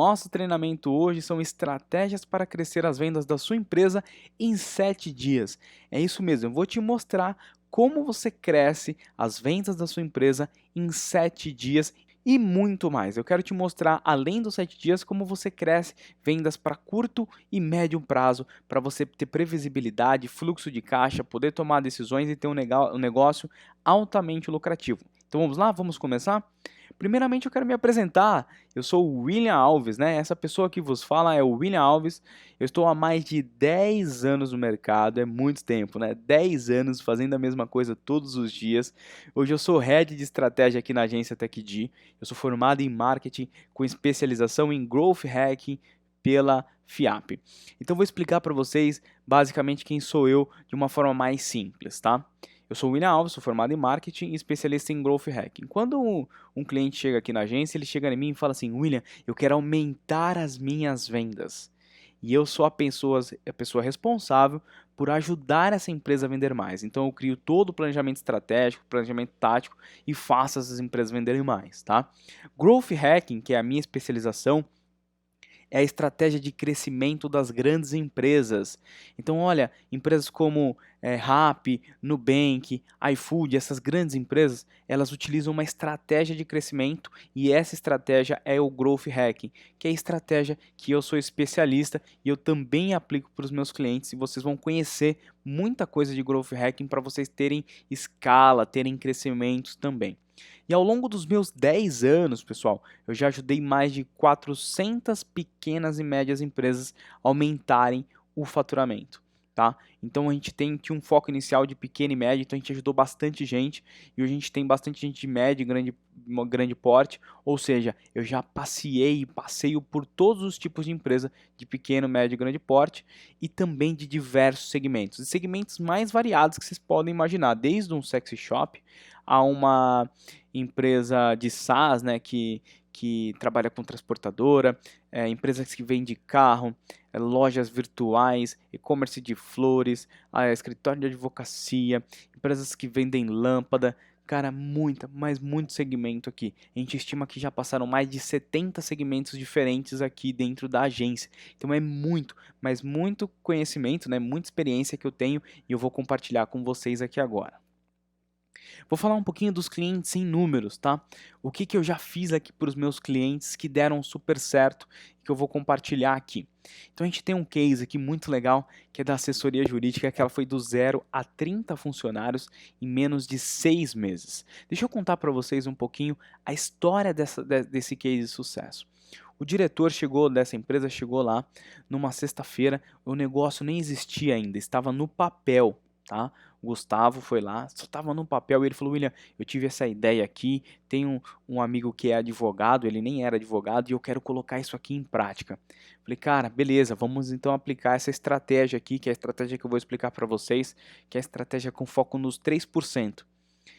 nosso treinamento hoje são estratégias para crescer as vendas da sua empresa em 7 dias. É isso mesmo, eu vou te mostrar como você cresce as vendas da sua empresa em 7 dias e muito mais. Eu quero te mostrar, além dos 7 dias, como você cresce vendas para curto e médio prazo, para você ter previsibilidade, fluxo de caixa, poder tomar decisões e ter um negócio altamente lucrativo. Então vamos lá? Vamos começar? Primeiramente eu quero me apresentar, eu sou o William Alves, né? Essa pessoa que vos fala é o William Alves, eu estou há mais de 10 anos no mercado, é muito tempo, né? 10 anos fazendo a mesma coisa todos os dias. Hoje eu sou Head de Estratégia aqui na agência TechD, eu sou formado em Marketing com especialização em Growth Hacking pela FIAP. Então vou explicar para vocês basicamente quem sou eu de uma forma mais simples, tá? Eu sou o William Alves, sou formado em Marketing e especialista em Growth Hacking. Quando um cliente chega aqui na agência, ele chega em mim e fala assim, William, eu quero aumentar as minhas vendas. E eu sou a pessoa responsável por ajudar essa empresa a vender mais. Então eu crio todo o planejamento estratégico, planejamento tático e faço essas empresas venderem mais, tá? Growth Hacking, que é a minha especialização, é a estratégia de crescimento das grandes empresas. Então, olha, empresas como Rappi, Nubank, iFood, essas grandes empresas, elas utilizam uma estratégia de crescimento e essa estratégia é o Growth Hacking, que é a estratégia que eu sou especialista e eu também aplico para os meus clientes e vocês vão conhecer muita coisa de Growth Hacking para vocês terem escala, terem crescimentos também. E ao longo dos meus 10 anos, pessoal, eu já ajudei mais de 400 pequenas e médias empresas a aumentarem o faturamento, tá? Então a gente tinha um foco inicial de pequena e média, então a gente ajudou bastante gente e hoje a gente tem bastante gente de médio e grande porte, ou seja, eu já passeio por todos os tipos de empresa de pequeno, médio e grande porte e também de diversos segmentos, de segmentos mais variados que vocês podem imaginar, desde um sexy shop a uma empresa de SaaS, né, que trabalha com transportadora, empresas que vendem carro, lojas virtuais, e-commerce de flores, escritório de advocacia, empresas que vendem lâmpada, cara, mas muito segmento aqui. A gente estima que já passaram mais de 70 segmentos diferentes aqui dentro da agência. Então é muito, mas muito conhecimento, né, muita experiência que eu tenho e eu vou compartilhar com vocês aqui agora. Vou falar um pouquinho dos clientes em números, tá? O que eu já fiz aqui para os meus clientes que deram super certo e que eu vou compartilhar aqui. Então a gente tem um case aqui muito legal que é da assessoria jurídica, que ela foi do 0 a 30 funcionários em menos de 6 meses. Deixa eu contar para vocês um pouquinho a história desse case de sucesso. O diretor dessa empresa chegou lá numa sexta-feira, o negócio nem existia ainda, estava no papel, tá? O Gustavo foi lá, só estava no papel e ele falou, William, eu tive essa ideia aqui, tenho um amigo que é advogado, ele nem era advogado e eu quero colocar isso aqui em prática. Falei, cara, beleza, vamos então aplicar essa estratégia aqui, que é a estratégia que eu vou explicar para vocês, que é a estratégia com foco nos 3%.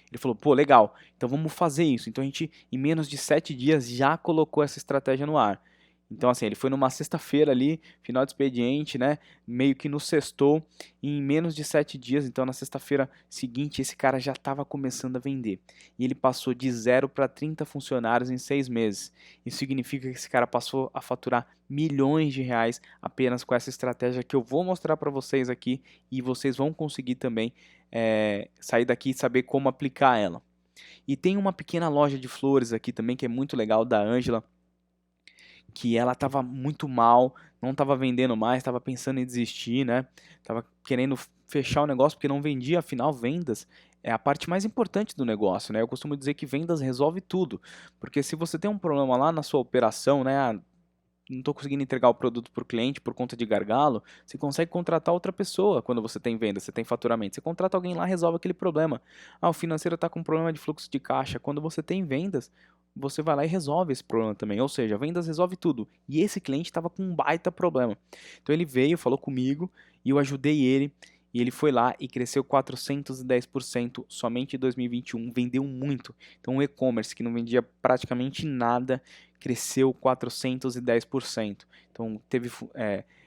Ele falou, pô, legal, então vamos fazer isso. Então a gente, em menos de 7 dias, já colocou essa estratégia no ar. Então, assim, ele foi numa sexta-feira ali, final de expediente, né? Meio que no sextou, e em menos de 7 dias, então na sexta-feira seguinte, esse cara já estava começando a vender. E ele passou de 0 para 30 funcionários em 6 meses. Isso significa que esse cara passou a faturar milhões de reais apenas com essa estratégia que eu vou mostrar para vocês aqui, e vocês vão conseguir também sair daqui e saber como aplicar ela. E tem uma pequena loja de flores aqui também, que é muito legal, da Ângela, que ela estava muito mal, não estava vendendo mais, estava pensando em desistir, né? Tava querendo fechar o negócio porque não vendia, afinal vendas é a parte mais importante do negócio, né? Eu costumo dizer que vendas resolve tudo, porque se você tem um problema lá na sua operação, né? Não estou conseguindo entregar o produto para o cliente por conta de gargalo, você consegue contratar outra pessoa quando você tem venda, você tem faturamento. Você contrata alguém lá e resolve aquele problema. O financeiro está com problema de fluxo de caixa. Quando você tem vendas, você vai lá e resolve esse problema também. Ou seja, vendas resolve tudo. E esse cliente estava com um baita problema. Então ele veio, falou comigo e eu ajudei ele. E ele foi lá e cresceu 410% somente em 2021, vendeu muito. Então o e-commerce, que não vendia praticamente nada, cresceu 410%. Então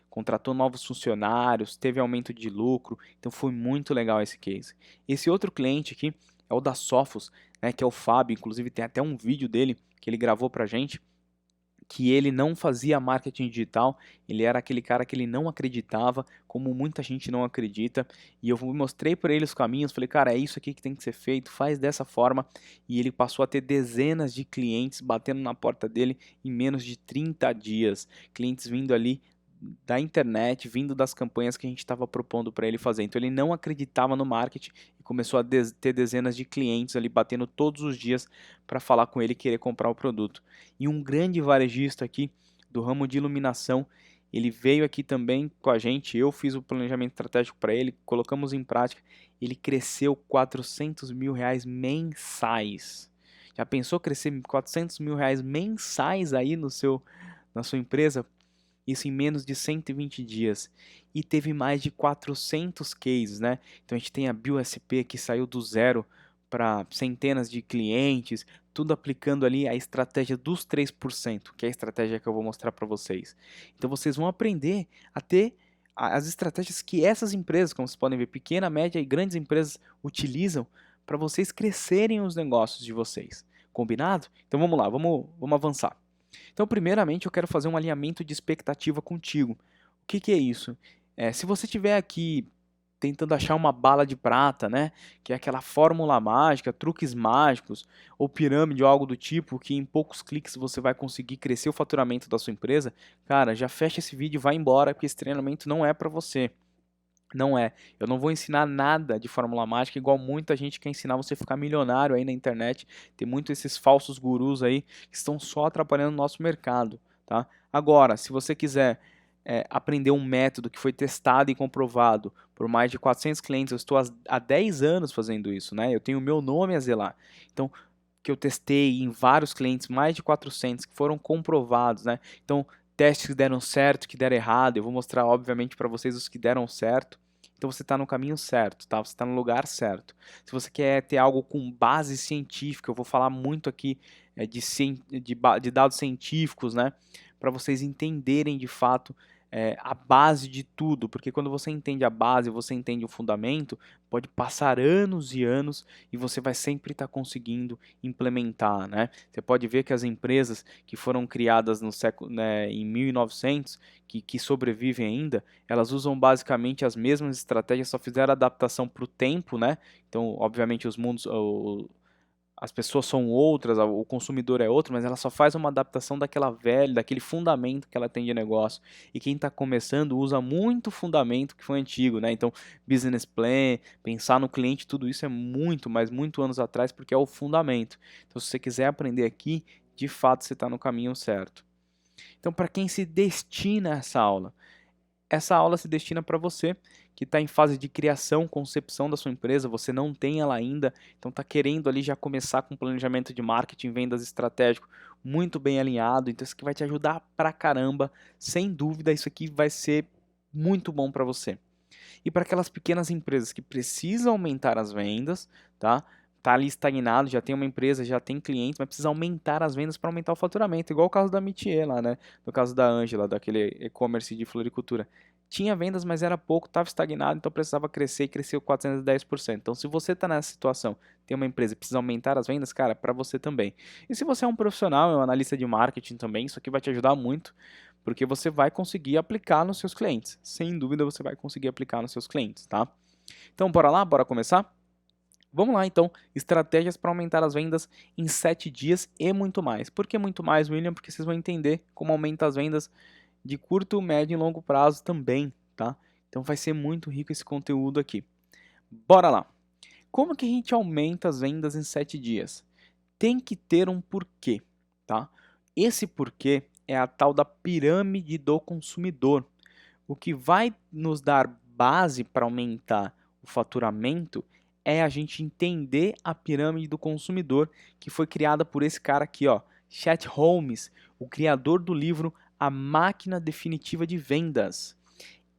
contratou novos funcionários, teve aumento de lucro, então foi muito legal esse case. Esse outro cliente aqui é o da Sofos, né, que é o Fábio, inclusive tem até um vídeo dele que ele gravou pra gente, que ele não fazia marketing digital, ele era aquele cara que ele não acreditava, como muita gente não acredita, e eu mostrei para ele os caminhos, falei, cara, é isso aqui que tem que ser feito, faz dessa forma, e ele passou a ter dezenas de clientes batendo na porta dele em menos de 30 dias, clientes vindo ali da internet, vindo das campanhas que a gente estava propondo para ele fazer. Então ele não acreditava no marketing e começou a ter dezenas de clientes ali batendo todos os dias para falar com ele e querer comprar o produto. E um grande varejista aqui do ramo de iluminação, ele veio aqui também com a gente, eu fiz o planejamento estratégico para ele, colocamos em prática, ele cresceu 400 mil reais mensais. Já pensou crescer 400 mil reais mensais aí na sua empresa? Isso em menos de 120 dias. E teve mais de 400 cases, né? Então a gente tem a BioSP que saiu do zero para centenas de clientes, tudo aplicando ali a estratégia dos 3%, que é a estratégia que eu vou mostrar para vocês. Então vocês vão aprender a ter as estratégias que essas empresas, como vocês podem ver, pequena, média e grandes empresas utilizam para vocês crescerem os negócios de vocês. Combinado? Então vamos lá, vamos avançar. Então, primeiramente, eu quero fazer um alinhamento de expectativa contigo. O que é isso? Se você estiver aqui tentando achar uma bala de prata, né, que é aquela fórmula mágica, truques mágicos, ou pirâmide ou algo do tipo, que em poucos cliques você vai conseguir crescer o faturamento da sua empresa, cara, já fecha esse vídeo e vai embora, porque esse treinamento não é para você. Não é. Eu não vou ensinar nada de fórmula mágica, igual muita gente quer ensinar você a ficar milionário aí na internet. Tem muito esses falsos gurus aí que estão só atrapalhando o nosso mercado, tá? Agora, se você quiser aprender um método que foi testado e comprovado por mais de 400 clientes, eu estou há 10 anos fazendo isso, né? Eu tenho o meu nome a zelar. Então, que eu testei em vários clientes, mais de 400 que foram comprovados, né? Então, testes que deram certo, que deram errado, eu vou mostrar obviamente para vocês os que deram certo. Então você está no caminho certo, tá? Você está no lugar certo. Se você quer ter algo com base científica, eu vou falar muito aqui de dados científicos, né? Para vocês entenderem de fato a base de tudo, porque quando você entende a base, você entende o fundamento, pode passar anos e anos e você vai sempre estar conseguindo implementar, né? Você pode ver que as empresas que foram criadas no século, né, em 1900, que sobrevivem ainda, elas usam basicamente as mesmas estratégias, só fizeram adaptação para o tempo, né? Então, obviamente, as pessoas são outras, o consumidor é outro, mas ela só faz uma adaptação daquele fundamento que ela tem de negócio. E quem está começando usa muito o fundamento que foi antigo, né? Então, business plan, pensar no cliente, tudo isso é muito, mas muito anos atrás, porque é o fundamento. Então, se você quiser aprender aqui, de fato você está no caminho certo. Então, para quem se destina a essa aula? Essa aula se destina para você que está em fase de criação, concepção da sua empresa, você não tem ela ainda, então está querendo ali já começar com planejamento de marketing, vendas estratégico muito bem alinhado, então isso aqui vai te ajudar pra caramba, sem dúvida isso aqui vai ser muito bom para você. E para aquelas pequenas empresas que precisam aumentar as vendas, tá? Tá ali estagnado, já tem uma empresa, já tem clientes, mas precisa aumentar as vendas para aumentar o faturamento, igual o caso da Mitier lá, né? No caso da Ângela, daquele e-commerce de floricultura. Tinha vendas, mas era pouco, estava estagnado, então precisava crescer e cresceu 410%. Então, se você está nessa situação, tem uma empresa e precisa aumentar as vendas, cara, para você também. E se você é um profissional, é um analista de marketing também, isso aqui vai te ajudar muito, porque você vai conseguir aplicar nos seus clientes. Sem dúvida, você vai conseguir aplicar nos seus clientes, tá? Então, bora lá? Bora começar? Vamos lá, então, estratégias para aumentar as vendas em 7 dias e muito mais. Por que muito mais, William? Porque vocês vão entender como aumenta as vendas de curto, médio e longo prazo também, tá? Então vai ser muito rico esse conteúdo aqui. Bora lá! Como que a gente aumenta as vendas em 7 dias? Tem que ter um porquê, tá? Esse porquê é a tal da pirâmide do consumidor. O que vai nos dar base para aumentar o faturamento é a gente entender a pirâmide do consumidor, que foi criada por esse cara aqui, ó, Chet Holmes, o criador do livro A Máquina Definitiva de Vendas.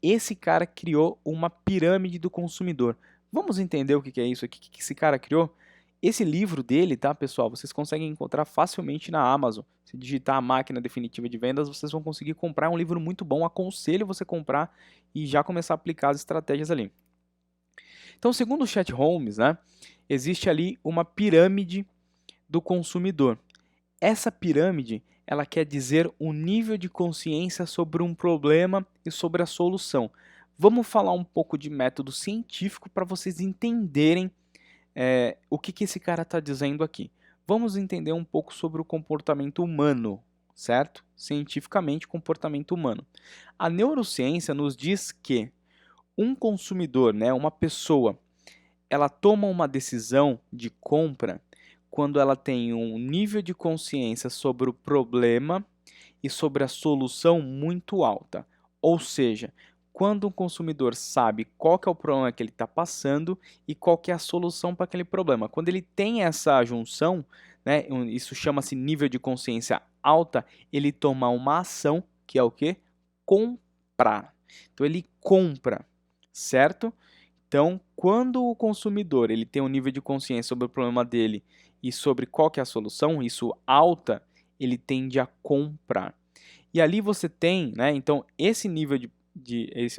Esse cara criou uma pirâmide do consumidor. Vamos entender o que é isso aqui, o que esse cara criou? Esse livro dele, tá, pessoal, vocês conseguem encontrar facilmente na Amazon. Se digitar A Máquina Definitiva de Vendas, vocês vão conseguir comprar. É um livro muito bom, aconselho você comprar e já começar a aplicar as estratégias ali. Então, segundo o Chet Holmes, né, existe ali uma pirâmide do consumidor. Essa pirâmide, ela quer dizer o nível de consciência sobre um problema e sobre a solução. Vamos falar um pouco de método científico para vocês entenderem o que esse cara está dizendo aqui. Vamos entender um pouco sobre o comportamento humano, certo? Cientificamente, comportamento humano. A neurociência nos diz que um consumidor, né, uma pessoa, ela toma uma decisão de compra quando ela tem um nível de consciência sobre o problema e sobre a solução muito alta. Ou seja, quando um consumidor sabe qual que é o problema que ele está passando e qual que é a solução para aquele problema. Quando ele tem essa junção, né, isso chama-se nível de consciência alta, ele toma uma ação que é o quê? Comprar. Então ele compra, certo? Então, quando o consumidor ele tem um nível de consciência sobre o problema dele e sobre qual que é a solução, isso alta, ele tende a comprar. E ali você tem, né, então esse nível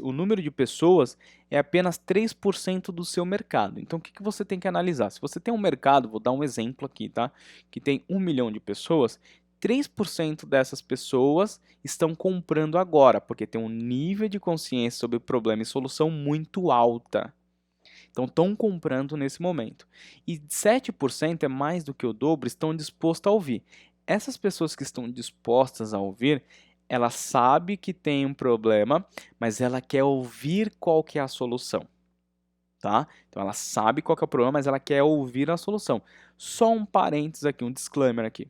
o número de pessoas é apenas 3% do seu mercado. Então o que você tem que analisar? Se você tem um mercado, vou dar um exemplo aqui, tá? Que tem 1 milhão de pessoas, 3% dessas pessoas estão comprando agora, porque tem um nível de consciência sobre o problema e solução muito alta. Então estão comprando nesse momento. E 7% é mais do que o dobro, estão dispostos a ouvir. Essas pessoas que estão dispostas a ouvir, ela sabe que tem um problema, mas ela quer ouvir qual que é a solução. Tá? Então ela sabe qual que é o problema, mas ela quer ouvir a solução. Só um parênteses aqui, um disclaimer aqui.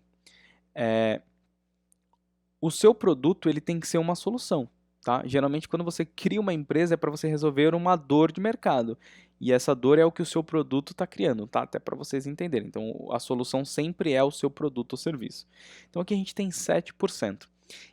O seu produto ele tem que ser uma solução. Tá? Geralmente, quando você cria uma empresa, é para você resolver uma dor de mercado. E essa dor é o que o seu produto está criando, tá? Até para vocês entenderem. Então, a solução sempre é o seu produto ou serviço. Então, aqui a gente tem 7%.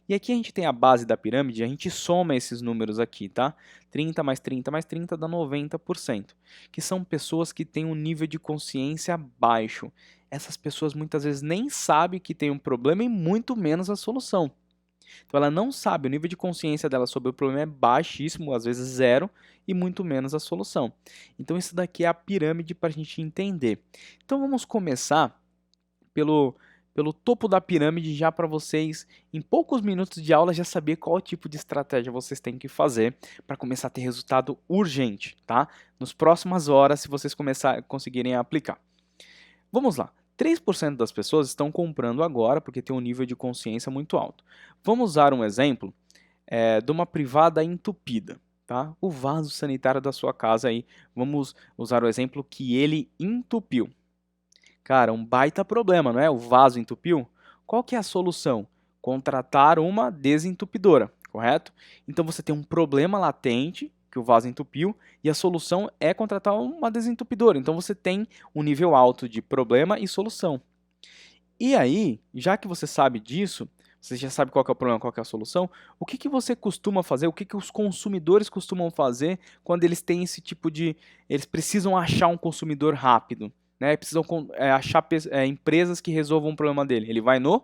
E aqui a gente tem a base da pirâmide, a gente soma esses números aqui, tá? 30 mais 30 mais 30 dá 90%. Que são pessoas que têm um nível de consciência baixo. Essas pessoas muitas vezes nem sabem que tem um problema e muito menos a solução. Então ela não sabe, o nível de consciência dela sobre o problema é baixíssimo, às vezes zero, e muito menos a solução. Então isso daqui é a pirâmide para a gente entender. Então vamos começar pelo topo da pirâmide, já para vocês, em poucos minutos de aula, já saber qual tipo de estratégia vocês têm que fazer para começar a ter resultado urgente, tá? Nas próximas horas, se vocês conseguirem aplicar. Vamos lá. 3% das pessoas estão comprando agora porque tem um nível de consciência muito alto. Vamos usar um exemplo de uma privada entupida. Tá? O vaso sanitário da sua casa aí, vamos usar o exemplo que ele entupiu. Cara, um baita problema, não é? O vaso entupiu. Qual que é a solução? Contratar uma desentupidora, correto? Então você tem um problema latente, que o vaso entupiu, e a solução é contratar uma desentupidora. Então você tem um nível alto de problema e solução. E aí, já que você sabe disso, você já sabe qual que é o problema, qual que é a solução, o que você costuma fazer, o que os consumidores costumam fazer quando eles têm esse tipo de... Eles precisam achar um consumidor rápido, né? Precisam achar empresas que resolvam o problema dele. Ele vai no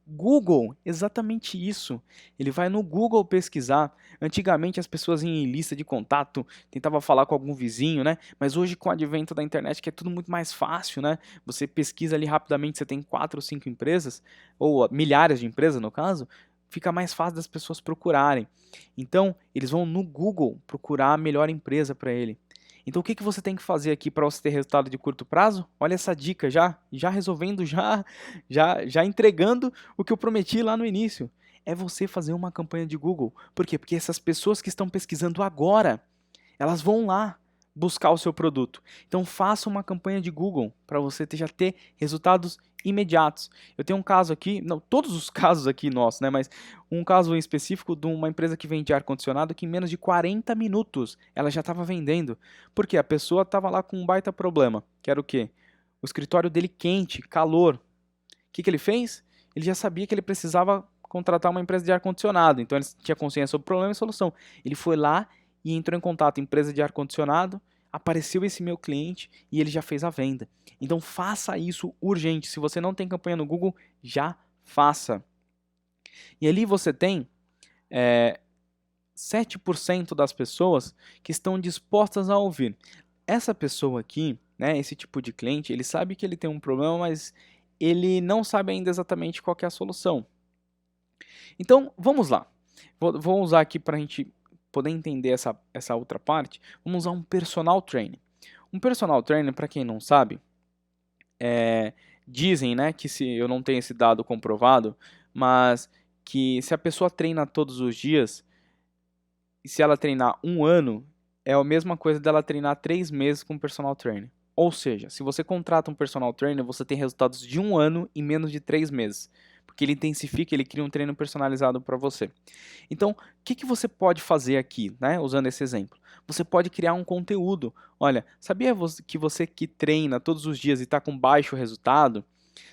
Google, exatamente isso. Ele vai no Google pesquisar. Antigamente as pessoas iam em lista de contato, tentavam falar com algum vizinho, né? Mas hoje com o advento da internet, que é tudo muito mais fácil, né? Você pesquisa ali rapidamente, você tem 4 ou 5 empresas, ou milhares de empresas no caso, fica mais fácil das pessoas procurarem. Então, eles vão no Google procurar a melhor empresa para ele. Então o que você tem que fazer aqui para você ter resultado de curto prazo? Olha essa dica já resolvendo, já entregando o que eu prometi lá no início. É você fazer uma campanha de Google. Por quê? Porque essas pessoas que estão pesquisando agora, elas vão lá buscar o seu produto. Então faça uma campanha de Google para você já ter resultados imediatos. Eu tenho um caso aqui, não, todos os casos aqui nossos, né, mas um caso em específico de uma empresa que vende ar-condicionado que em menos de 40 minutos ela já estava vendendo. Porque a pessoa estava lá com um baita problema, que era o quê? O escritório dele quente, calor. O que ele fez? Ele já sabia que ele precisava contratar uma empresa de ar-condicionado, então ele tinha consciência sobre o problema e solução. Ele foi lá e entrou em contato com a empresa de ar-condicionado, apareceu esse meu cliente e ele já fez a venda. Então faça isso urgente. Se você não tem campanha no Google, já faça. E ali você tem 7% das pessoas que estão dispostas a ouvir. Essa pessoa aqui, né, esse tipo de cliente, ele sabe que ele tem um problema, mas ele não sabe ainda exatamente qual que é a solução. Então, vamos lá. Vou usar aqui para a gente poder entender essa outra parte. Vamos usar um personal trainer. Um personal trainer, para quem não sabe, dizem, né, que se eu não tenho esse dado comprovado, mas que se a pessoa treina todos os dias, e se ela treinar um ano, é a mesma coisa dela treinar 3 meses com um personal trainer. Ou seja, se você contrata um personal trainer, você tem resultados de um ano em menos de 3 meses. Porque ele intensifica, ele cria um treino personalizado para você. Então, o que você pode fazer aqui, né, usando esse exemplo? Você pode criar um conteúdo. Olha, sabia que você que treina todos os dias e está com baixo resultado?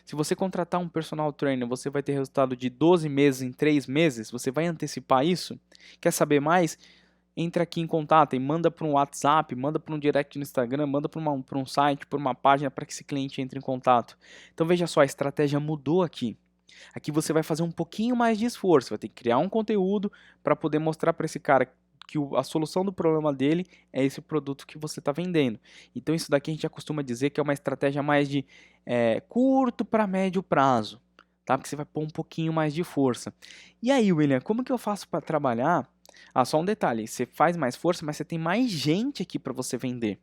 Se você contratar um personal trainer, você vai ter resultado de 12 meses em 3 meses? Você vai antecipar isso? Quer saber mais? Entra aqui em contato e manda para um WhatsApp, manda para um direct no Instagram, manda para um site, para uma página para que esse cliente entre em contato. Então veja só, a estratégia mudou aqui. Aqui você vai fazer um pouquinho mais de esforço, vai ter que criar um conteúdo para poder mostrar para esse cara que a solução do problema dele é esse produto que você está vendendo. Então isso daqui a gente já costuma dizer que é uma estratégia mais de curto para médio prazo, tá? Porque você vai pôr um pouquinho mais de força. E aí, William, como que eu faço para trabalhar? Ah, só um detalhe, você faz mais força, mas você tem mais gente aqui para você vender.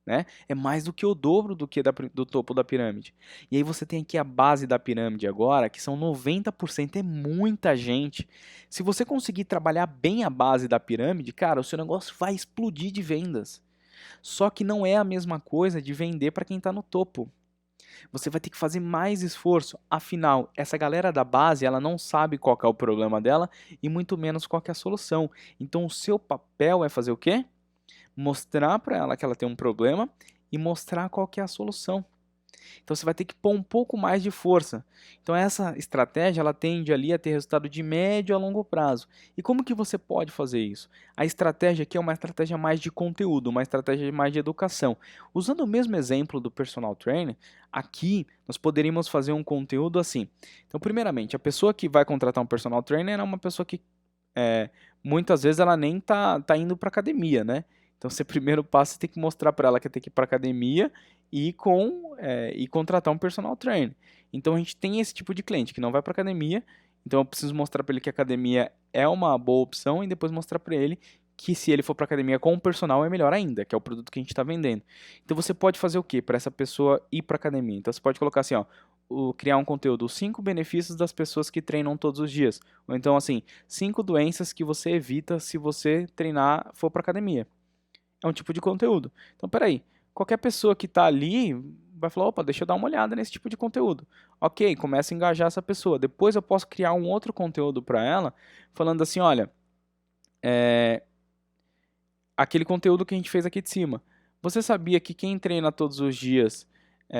Né? É mais do que o dobro do que do topo da pirâmide. E aí você tem aqui a base da pirâmide agora, que são 90%, é muita gente. Se você conseguir trabalhar bem a base da pirâmide, cara, o seu negócio vai explodir de vendas. Só que não é a mesma coisa de vender para quem está no topo. Você vai ter que fazer mais esforço. Afinal, essa galera da base, ela não sabe qual que é o problema dela e muito menos qual que é a solução. Então o seu papel é fazer o quê? Mostrar para ela que ela tem um problema e mostrar qual que é a solução. Então você vai ter que pôr um pouco mais de força. Então essa estratégia ela tende ali a ter resultado de médio a longo prazo. E como que você pode fazer isso? A estratégia aqui é uma estratégia mais de conteúdo, uma estratégia mais de educação. Usando o mesmo exemplo do personal trainer, aqui nós poderíamos fazer um conteúdo assim. Então primeiramente, a pessoa que vai contratar um personal trainer é uma pessoa que muitas vezes ela nem tá indo para academia, né? Então, você primeiro passo, você tem que mostrar para ela que tem que ir para academia e contratar um personal trainer. Então, a gente tem esse tipo de cliente que não vai para academia. Então, eu preciso mostrar para ele que a academia é uma boa opção e depois mostrar para ele que se ele for para academia com um personal é melhor ainda, que é o produto que a gente está vendendo. Então, você pode fazer o que para essa pessoa ir para academia? Então, você pode colocar assim, ó, criar um conteúdo, os 5 benefícios das pessoas que treinam todos os dias. Ou então, assim, 5 doenças que você evita se você treinar, for para academia. É um tipo de conteúdo. Então, peraí, qualquer pessoa que está ali vai falar, opa, deixa eu dar uma olhada nesse tipo de conteúdo. Ok, começa a engajar essa pessoa. Depois eu posso criar um outro conteúdo para ela, falando assim, olha, aquele conteúdo que a gente fez aqui de cima. Você sabia que quem treina todos os dias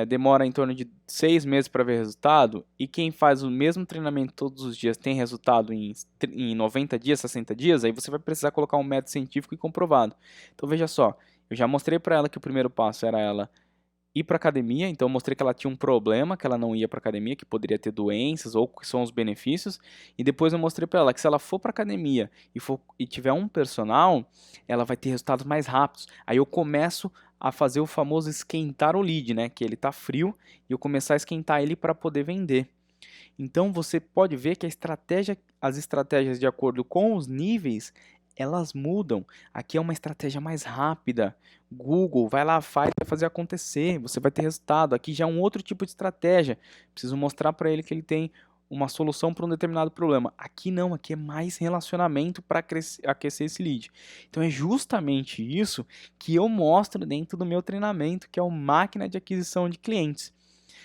demora em torno de 6 meses para ver resultado? E quem faz o mesmo treinamento todos os dias tem resultado em 90 dias, 60 dias? Aí você vai precisar colocar um método científico e comprovado. Então veja só, eu já mostrei para ela que o primeiro passo era ela ir para academia, então eu mostrei que ela tinha um problema, que ela não ia para academia, que poderia ter doenças ou que são os benefícios, e depois eu mostrei para ela que se ela for para academia e tiver um personal, ela vai ter resultados mais rápidos. Aí eu começo a fazer o famoso esquentar o lead, né, que ele tá frio e eu começar a esquentar ele para poder vender. Então você pode ver que as estratégias de acordo com os níveis, elas mudam. Aqui é uma estratégia mais rápida. Google, vai lá, faz, vai fazer acontecer, você vai ter resultado. Aqui já é um outro tipo de estratégia. Preciso mostrar para ele que ele tem uma solução para um determinado problema. Aqui não, aqui é mais relacionamento para aquecer esse lead. Então é justamente isso que eu mostro dentro do meu treinamento, que é o Máquina de Aquisição de Clientes.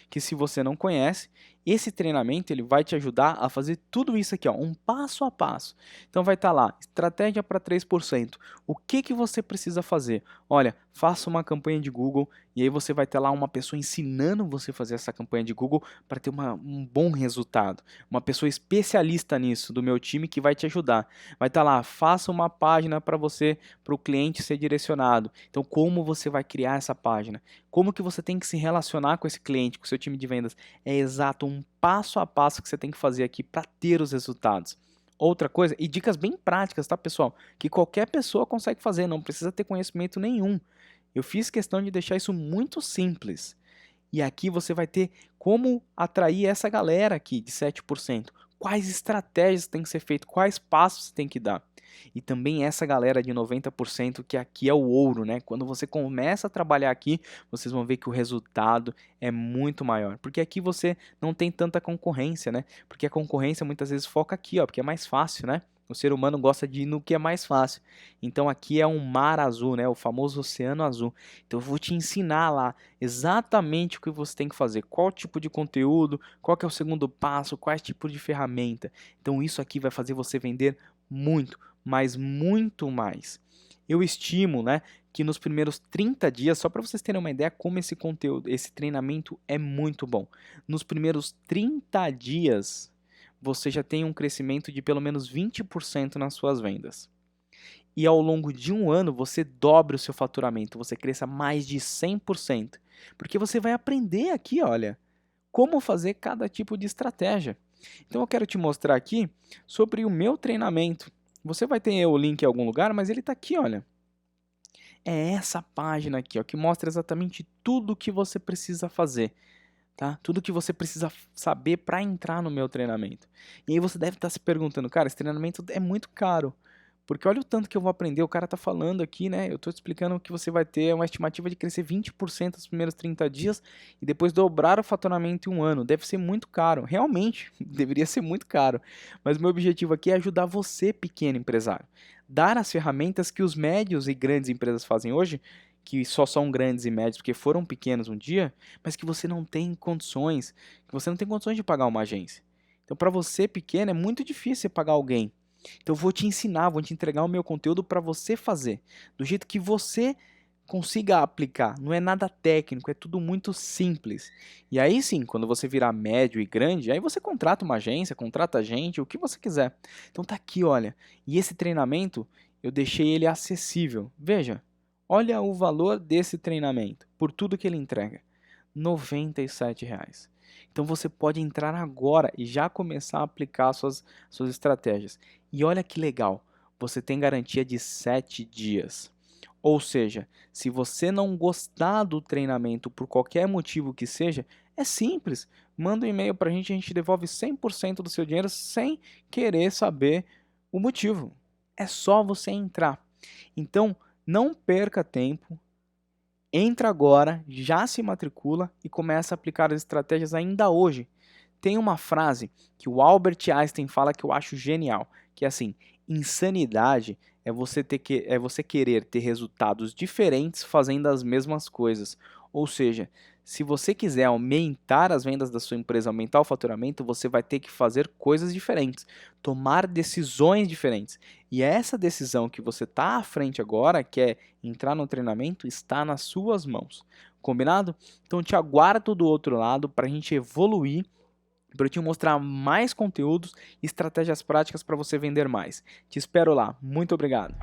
Que se você não conhece, esse treinamento ele vai te ajudar a fazer tudo isso aqui, ó, um passo a passo. Então vai estar lá, estratégia para 3%. O que você precisa fazer? Olha, faça uma campanha de Google e aí você vai ter lá uma pessoa ensinando você a fazer essa campanha de Google para ter um bom resultado. Uma pessoa especialista nisso do meu time que vai te ajudar. Vai estar lá, faça uma página para o cliente ser direcionado. Então como você vai criar essa página? Como que você tem que se relacionar com esse cliente, com o seu time de vendas? É exato um passo a passo que você tem que fazer aqui para ter os resultados. Outra coisa, e dicas bem práticas, tá, pessoal? Que qualquer pessoa consegue fazer, não precisa ter conhecimento nenhum. Eu fiz questão de deixar isso muito simples. E aqui você vai ter como atrair essa galera aqui de 7%. Quais estratégias tem que ser feito, quais passos você tem que dar. E também essa galera de 90% que aqui é o ouro, né? Quando você começa a trabalhar aqui, vocês vão ver que o resultado é muito maior. Porque aqui você não tem tanta concorrência, né? Porque a concorrência muitas vezes foca aqui, ó, porque é mais fácil, né? O ser humano gosta de ir no que é mais fácil. Então aqui é um mar azul, né? O famoso oceano azul. Então eu vou te ensinar lá exatamente o que você tem que fazer, qual tipo de conteúdo, qual que é o segundo passo, quais tipos de ferramenta. Então isso aqui vai fazer você vender muito, mas muito mais. Eu estimo, né, que nos primeiros 30 dias, só para vocês terem uma ideia como esse conteúdo, esse treinamento é muito bom. Nos primeiros 30 dias, você já tem um crescimento de pelo menos 20% nas suas vendas. E ao longo de um ano, você dobre o seu faturamento, você cresça mais de 100%. Porque você vai aprender aqui, olha, como fazer cada tipo de estratégia. Então eu quero te mostrar aqui sobre o meu treinamento. Você vai ter o link em algum lugar, mas ele está aqui, olha. É essa página aqui, ó, que mostra exatamente tudo o que você precisa fazer, tá? Tudo que você precisa saber para entrar no meu treinamento. E aí você deve estar se perguntando, cara, esse treinamento é muito caro. Porque olha o tanto que eu vou aprender, o cara tá falando aqui, né? Eu tô te explicando que você vai ter uma estimativa de crescer 20% nos primeiros 30 dias e depois dobrar o faturamento em um ano. Deve ser muito caro, realmente, deveria ser muito caro. Mas o meu objetivo aqui é ajudar você, pequeno empresário. Dar as ferramentas que os médios e grandes empresas fazem hoje, que só são grandes e médios porque foram pequenos um dia, mas que você não tem condições, que você não tem condições de pagar uma agência. Então, para você pequeno, é muito difícil você pagar alguém. Então eu vou te ensinar, vou te entregar o meu conteúdo para você fazer, do jeito que você consiga aplicar. Não é nada técnico, é tudo muito simples. E aí sim, quando você virar médio e grande, aí você contrata uma agência, contrata a gente, o que você quiser. Então tá aqui, olha. E esse treinamento, eu deixei ele acessível. Veja, olha o valor desse treinamento, por tudo que ele entrega. R$ 97. Então você pode entrar agora e já começar a aplicar suas estratégias. E olha que legal, você tem garantia de 7 dias. Ou seja, se você não gostar do treinamento por qualquer motivo que seja, é simples. Manda um e-mail para a gente devolve 100% do seu dinheiro sem querer saber o motivo. É só você entrar. Então, não perca tempo. Entra agora, já se matricula e começa a aplicar as estratégias ainda hoje. Tem uma frase que o Albert Einstein fala que eu acho genial, que é assim: insanidade é você querer ter resultados diferentes fazendo as mesmas coisas. Ou seja, se você quiser aumentar as vendas da sua empresa, aumentar o faturamento, você vai ter que fazer coisas diferentes, tomar decisões diferentes. E essa decisão que você está à frente agora, que é entrar no treinamento, está nas suas mãos. Combinado? Então te aguardo do outro lado para a gente evoluir, para eu te mostrar mais conteúdos e estratégias práticas para você vender mais. Te espero lá. Muito obrigado.